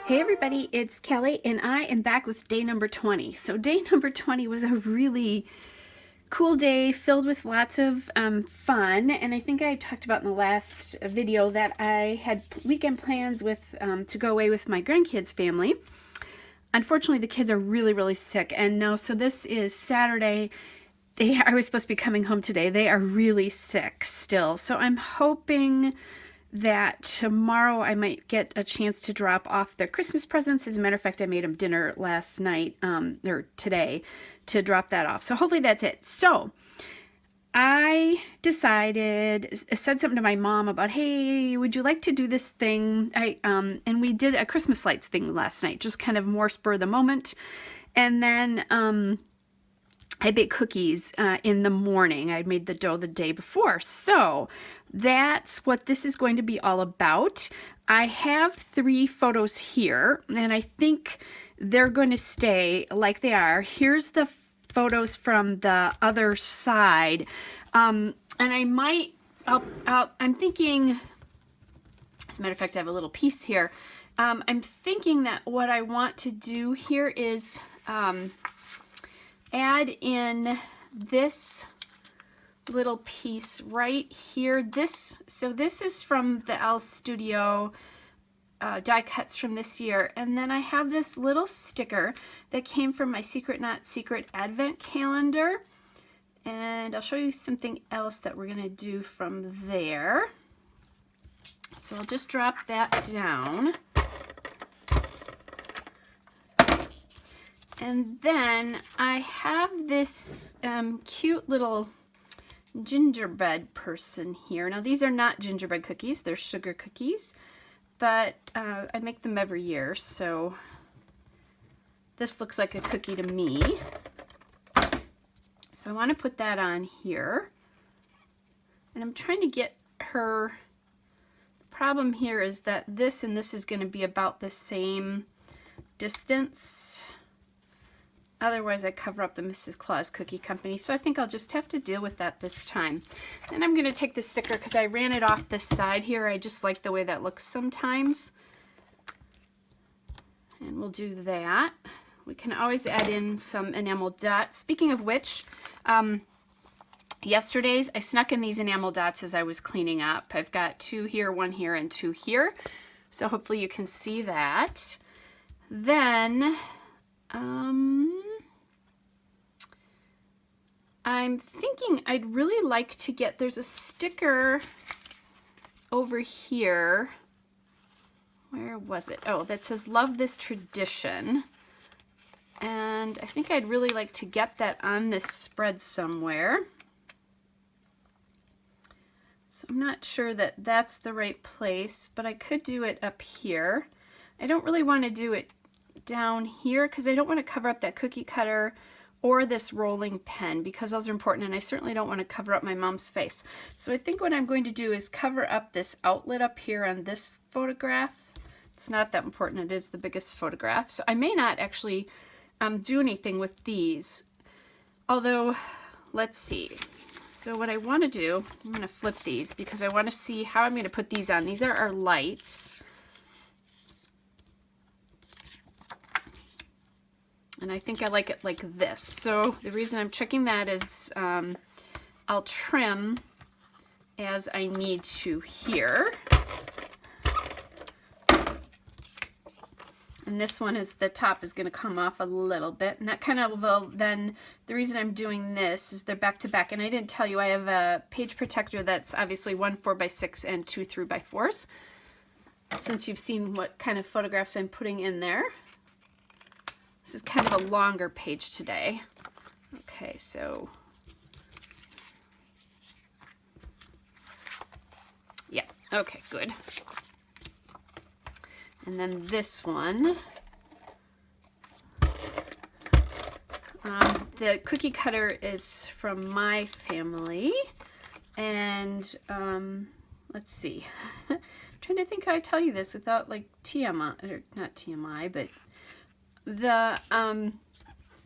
Hey everybody, it's Kelly and I am back with day number 20. So day number 20 was a really cool day filled with lots of fun, and I think I talked about in the last video that I had weekend plans with to go away with my grandkids family. Unfortunately, the kids are really sick, and no, so this is Saturday. I was supposed to be coming home today. They are really sick still, so I'm hoping that tomorrow I might get a chance to drop off their Christmas presents. As a matter of fact, I made them dinner last night, or today, to drop that off. So hopefully that's it. So I said something to my mom about, hey, would you like to do this thing? And we did a Christmas lights thing last night, just kind of more spur of the moment. And then I baked cookies in the morning. I made the dough the day before. So that's what this is going to be all about. I have 3 photos here, and I think they're going to stay like they are. Here's the photos from the other side. And I might, I'm thinking, as a matter of fact, I have a little piece here. I'm thinking that what I want to do here is add in this little piece right here. So this is from the Elle Studio die cuts from this year, and then I have this little sticker that came from my Secret Not Secret Advent calendar, and I'll show you something else that we're gonna do from there. So I'll just drop that down. And then I have this cute little gingerbread person here. Now these are not gingerbread cookies, they're sugar cookies, but I make them every year, so this looks like a cookie to me. So I want to put that on here. And I'm trying to get her, the problem here is that this and this is going to be about the same distance. Otherwise, I cover up the Mrs. Claus Cookie Company, so I think I'll just have to deal with that this time. Then I'm going to take the sticker because I ran it off this side here. I just like the way that looks sometimes. And we'll do that. We can always add in some enamel dots. Speaking of which, yesterday's I snuck in these enamel dots as I was cleaning up. I've got 2 here, 1 here, and 2 here. So hopefully you can see that. Then, I'm thinking I'd really like to get, there's a sticker over here. Where was it? Oh, that says love this tradition. And I think I'd really like to get that on this spread somewhere. So I'm not sure that that's the right place, but I could do it up here. I don't really want to do it down here because I don't want to cover up that cookie cutter or this rolling pen because those are important, and I certainly don't want to cover up my mom's face. So I think what I'm going to do is cover up this outlet up here on this photograph. It's not that important, it is the biggest photograph. So I may not actually do anything with these, although let's see. So what I want to do, I'm going to flip these because I want to see how I'm going to put these on. These are our lights. And I think I like it like this. So the reason I'm checking that is I'll trim as I need to here. And this one is, the top is going to come off a little bit. And that kind of will then, the reason I'm doing this is they're back to back. And I didn't tell you, I have a page protector that's obviously 1 4x6 and 2 3x4s. Since you've seen what kind of photographs I'm putting in there. This is kind of a longer page today. Okay, so yeah, okay, good. And then this one, the cookie cutter is from my family, and let's see. I'm trying to think how I tell you this without like TMI, or not TMI, but the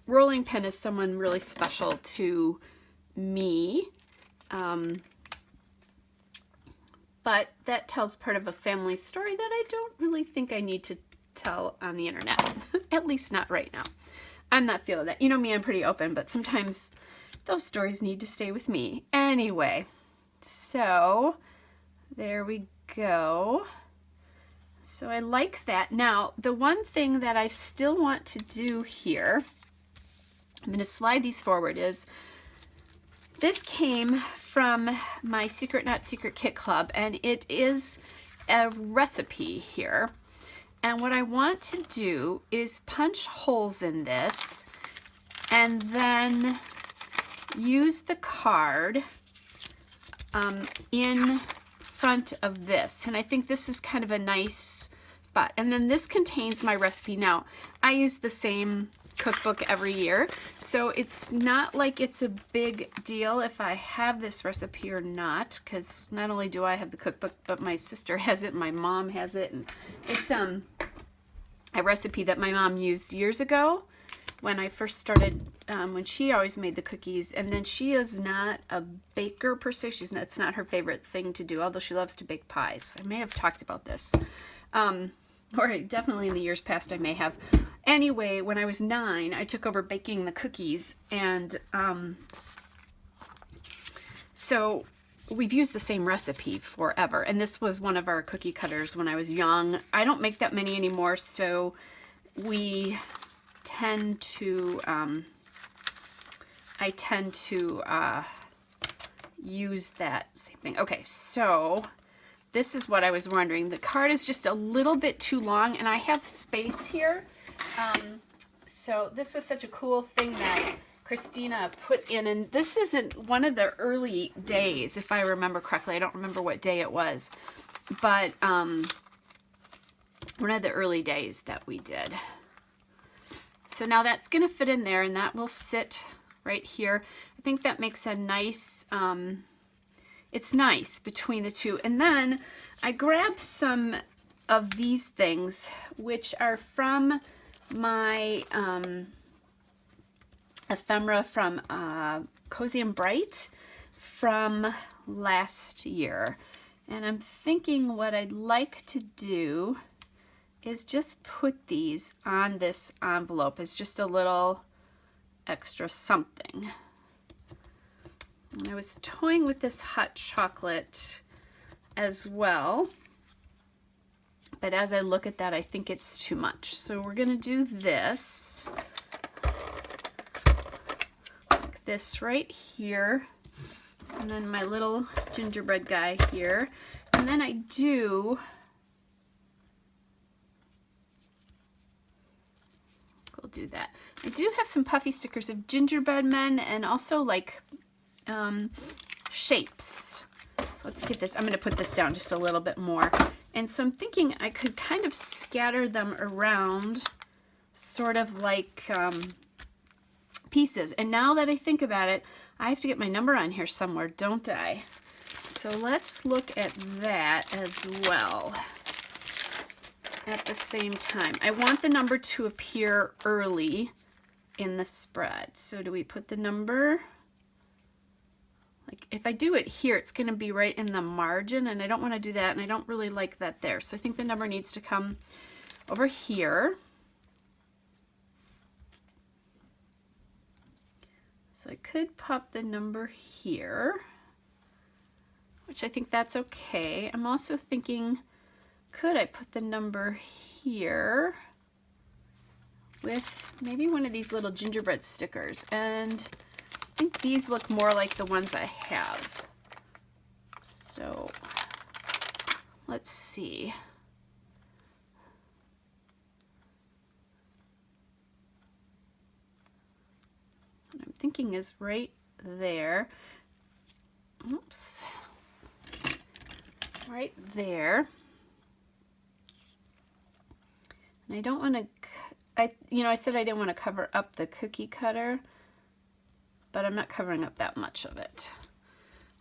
rolling pin is someone really special to me. But that tells part of a family story that I don't really think I need to tell on the internet. At least not right now. I'm not feeling that. You know me, I'm pretty open, but sometimes those stories need to stay with me. Anyway, so there we go. So I like that. Now, the one thing that I still want to do here, I'm going to slide these forward, is this came from my Secret Not Secret Kit Club, and it is a recipe here. And what I want to do is punch holes in this and then use the card in front of this. And I think this is kind of a nice spot. And then this contains my recipe. Now, I use the same cookbook every year, so it's not like it's a big deal if I have this recipe or not, because not only do I have the cookbook, but my sister has it, my mom has it, and it's a recipe that my mom used years ago when I first started, when she always made the cookies. And then she is not a baker per se. It's not her favorite thing to do, although she loves to bake pies. I may have talked about this, or definitely in the years past I may have. Anyway, when I was 9, I took over baking the cookies, and so we've used the same recipe forever. And this was one of our cookie cutters when I was young. I don't make that many anymore, so we tend to, I tend to use that same thing. Okay, so this is what I was wondering. The card is just a little bit too long, and I have space here. So this was such a cool thing that Christina put in, and this isn't one of the early days, if I remember correctly. I don't remember what day it was, but one of the early days that we did. So now that's going to fit in there, and that will sit right here. I think that makes a nice, it's nice between the two. And then I grabbed some of these things, which are from my ephemera from Cozy and Bright from last year. And I'm thinking what I'd like to do is just put these on this envelope as just a little extra something. And I was toying with this hot chocolate as well, but as I look at that, I think it's too much. So we're going to do this, like this right here, and then my little gingerbread guy here. And then I do, we'll do that. I do have some puffy stickers of gingerbread men and also like shapes. So let's get this, I'm going to put this down just a little bit more. And so I'm thinking I could kind of scatter them around sort of like pieces. And now that I think about it, I have to get my number on here somewhere, don't I? So let's look at that as well at the same time. I want the number to appear early in the spread. So do we put the number? Like if I do it here, it's going to be right in the margin, and I don't want to do that, and I don't really like that there. So I think the number needs to come over here. So I could pop the number here, which I think that's okay. I'm also thinking, could I put the number here with maybe one of these little gingerbread stickers? And I think these look more like the ones I have. So let's see. What I'm thinking is right there. Oops. Right there. And I don't want to, I said I didn't want to cover up the cookie cutter, but I'm not covering up that much of it.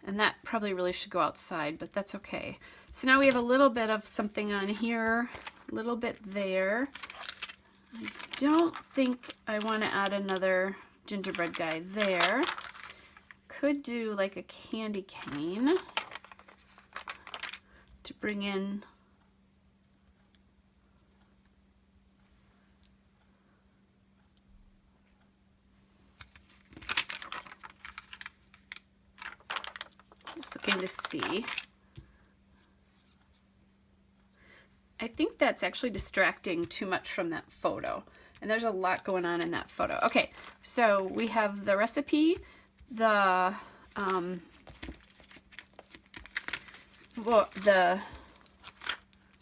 And that probably really should go outside, but that's okay. So now we have a little bit of something on here, a little bit there. I don't think I want to add another gingerbread guy there. Could do like a candy cane to bring in kind of see. I think that's actually distracting too much from that photo. And there's a lot going on in that photo. Okay, so we have the recipe, the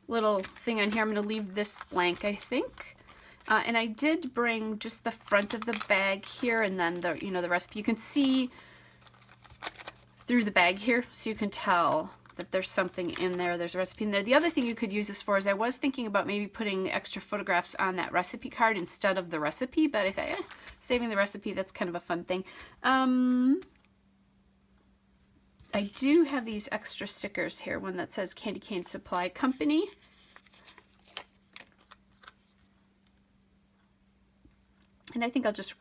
little thing on here. I'm going to leave this blank, I think. And I did bring just the front of the bag here, and then the, you know, the recipe. You can see through the bag here, so you can tell that there's something in there. There's a recipe in there. The other thing you could use this for is I was thinking about maybe putting extra photographs on that recipe card instead of the recipe, but I thought, saving the recipe, that's kind of a fun thing. I do have these extra stickers here, one that says Candy Cane Supply Company. And I think I'll just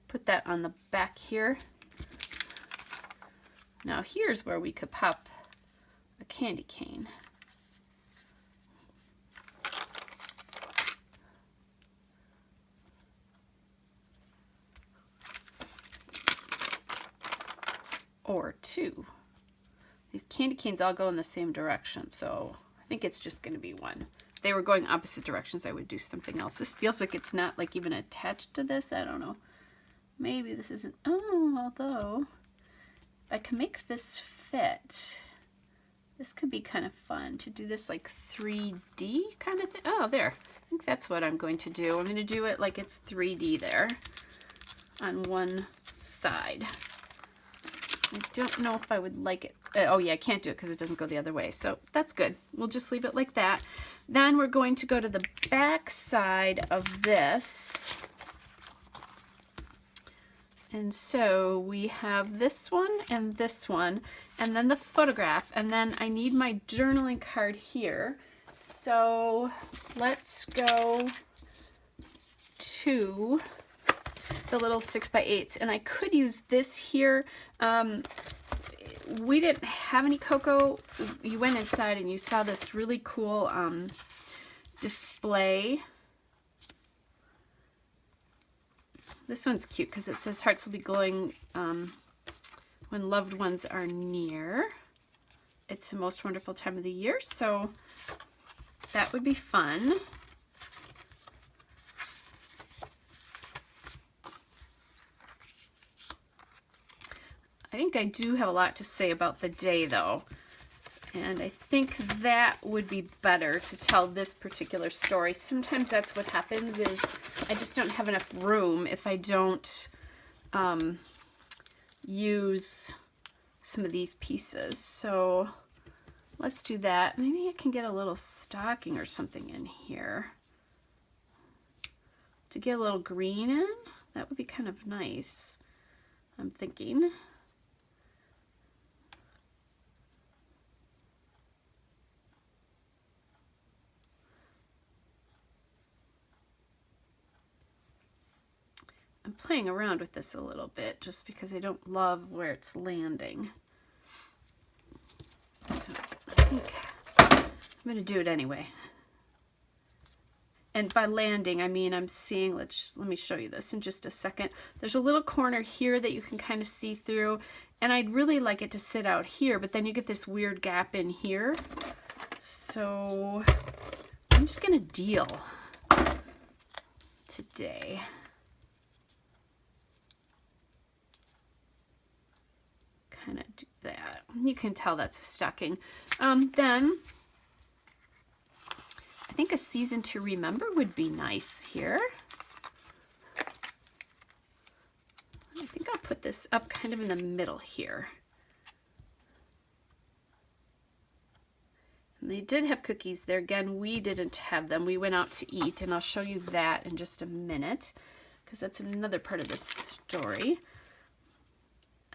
put that on the back here. Now here's where we could pop a candy cane. Or two. These candy canes all go in the same direction, so I think it's just going to be one. If they were going opposite directions, I would do something else. This feels like it's not like even attached to this. I don't know. Maybe this isn't. Oh, although if I can make this fit, this could be kind of fun to do this like 3D kind of thing. Oh, there. I think that's what I'm going to do. I'm going to do it like it's 3D there on one side. I don't know if I would like it. Oh yeah, I can't do it because it doesn't go the other way. So that's good. We'll just leave it like that. Then we're going to go to the back side of this. And so we have this one, and then the photograph, and then I need my journaling card here. So let's go to the little 6x8s, and I could use this here. We didn't have any cocoa. You went inside and you saw this really cool display. This one's cute because it says hearts will be glowing when loved ones are near. It's the most wonderful time of the year, so that would be fun. I think I do have a lot to say about the day though, and I think that would be better to tell this particular story. Sometimes that's what happens, is I just don't have enough room if I don't use some of these pieces. So let's do that. Maybe I can get a little stocking or something in here to get a little green in. That would be kind of nice, I'm thinking. I'm playing around with this a little bit just because I don't love where it's landing. So I think I'm going to do it anyway. And by landing, I mean I'm seeing, let me show you this in just a second. There's a little corner here that you can kind of see through, and I'd really like it to sit out here, but then you get this weird gap in here. So I'm just going to deal today. Kind of do that. You can tell that's a stocking. Then I think a season to remember would be nice here. I think I'll put this up kind of in the middle here. And they did have cookies there. Again, we didn't have them. We went out to eat, and I'll show you that in just a minute because that's another part of this story.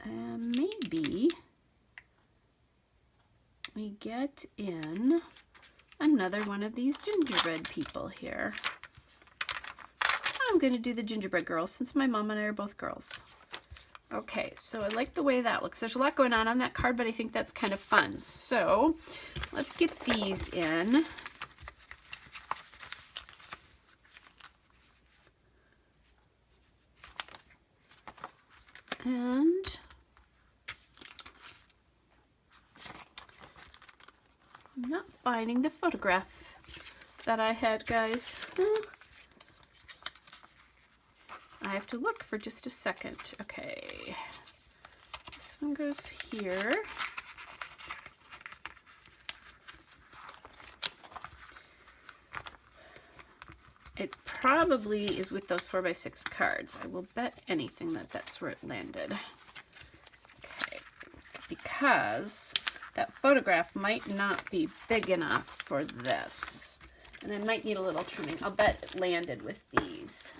Maybe we get in another one of these gingerbread people here. I'm going to do the gingerbread girls since my mom and I are both girls. Okay, so I like the way that looks. There's a lot going on that card, but I think that's kind of fun. So let's get these in. And I'm not finding the photograph that I had, guys. I have to look for just a second. Okay. This one goes here. It probably is with those 4x6 cards. I will bet anything that that's where it landed. Okay, because that photograph might not be big enough for this. And I might need a little trimming. I'll bet it landed with these.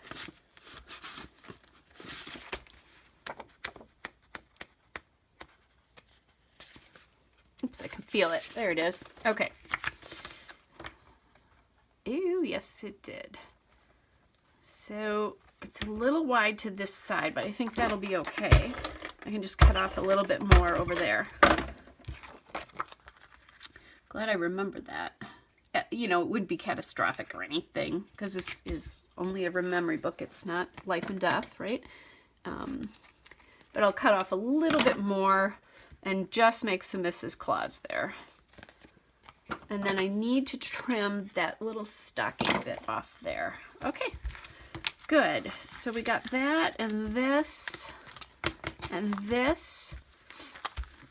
Oops, I can feel it. There it is. Okay. Ooh, yes, it did. So it's a little wide to this side, but I think that'll be okay. I can just cut off a little bit more over there. Glad I remembered that. You know, it wouldn't be catastrophic or anything, because this is only a memory book. It's not life and death, right? But I'll cut off a little bit more and just make some Mrs. Claus there. And then I need to trim that little stocking bit off there. Okay, good. So we got that and this and this.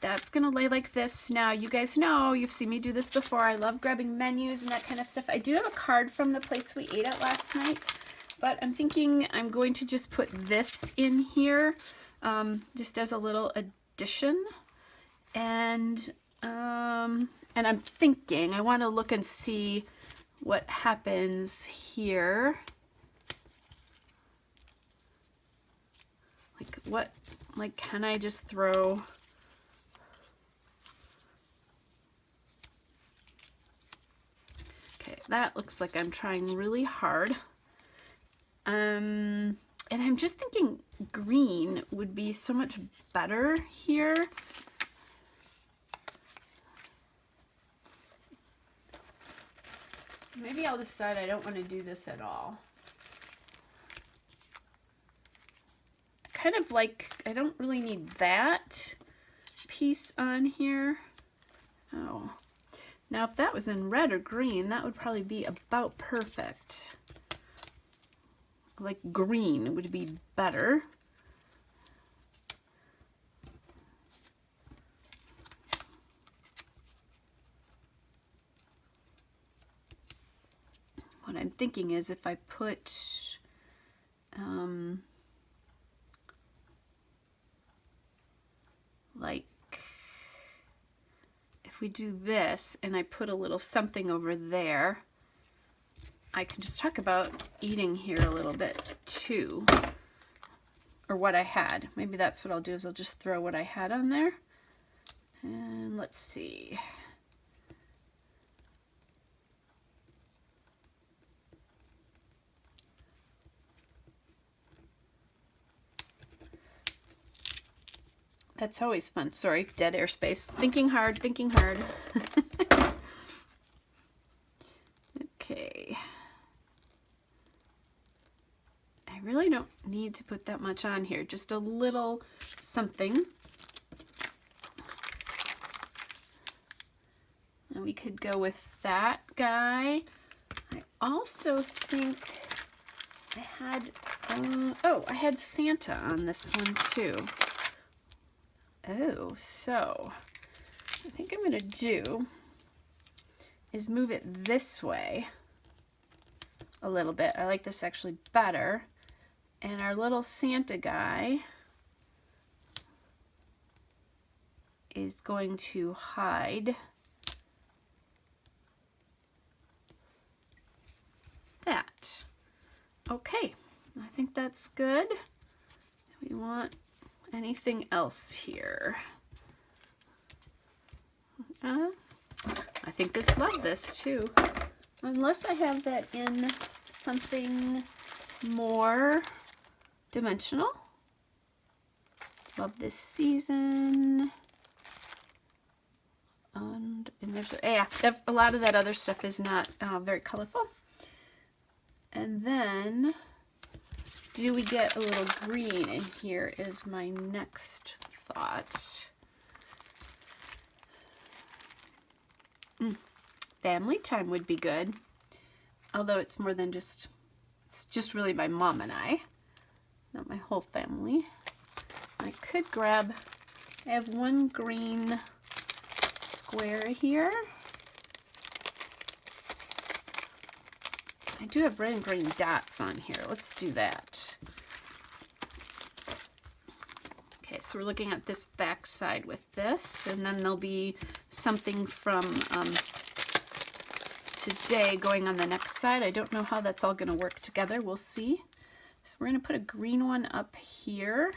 That's gonna lay like this. Now, you guys know, you've seen me do this before. I love grabbing menus and that kind of stuff. I do have a card from the place we ate at last night, but I'm thinking I'm going to just put this in here, just as a little addition. And I'm thinking I want to look and see what happens here. Like can I just throw okay, that looks like I'm trying really hard. And I'm just thinking green would be so much better here. Maybe I'll decide I don't want to do this at all. Kind of like, I don't really need that piece on here. Oh, now if that was in red or green, that would probably be about perfect. Like green would be better. What I'm thinking is if I put like if we do this and I put a little something over there, I can just talk about eating here a little bit too, or what I had. Maybe that's what I'll do, is I'll just throw what I had on there. And let's see. That's always fun. Sorry, dead airspace. Thinking hard, thinking hard. Okay. I really don't need to put that much on here. Just a little something. And we could go with that guy. I also think I had, oh, I had Santa on this one too. Oh, so I think I'm going to do is move it this way a little bit. I like this actually better. And our little Santa guy is going to hide that. Okay, I think that's good. We want anything else here? I think this, love this too. Unless I have that in something more dimensional. Love this season. And there's, yeah, a lot of that other stuff is not very colorful. And then, do we get a little green in here is my next thought. family time would be good. Although it's more than just, it's just really my mom and I, not my whole family. I could grab, I have one green square here. I do have red and green dots on here. Let's do that. Okay, so we're looking at this back side with this, and then there'll be something from today going on the next side. I don't know how that's all going to work together. We'll see. So we're going to put a green one up here.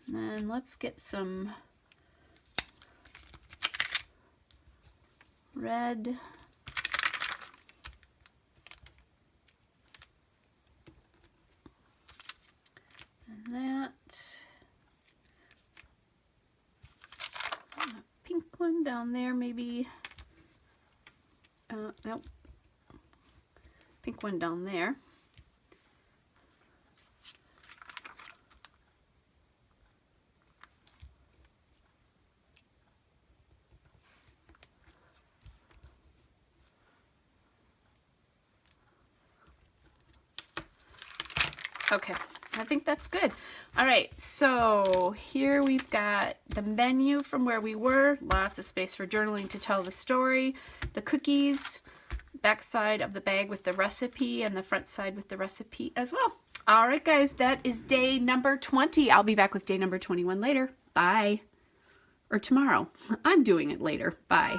And then let's get some red. And that. A pink one down there, maybe. Nope. Pink one down there. Okay, I think that's good. All right, so here we've got the menu from where we were, lots of space for journaling to tell the story, the cookies, back side of the bag with the recipe, and the front side with the recipe as well. All right, guys, that is day number 20. I'll be back with day number 21 later. Bye. Or tomorrow. I'm doing it later. Bye.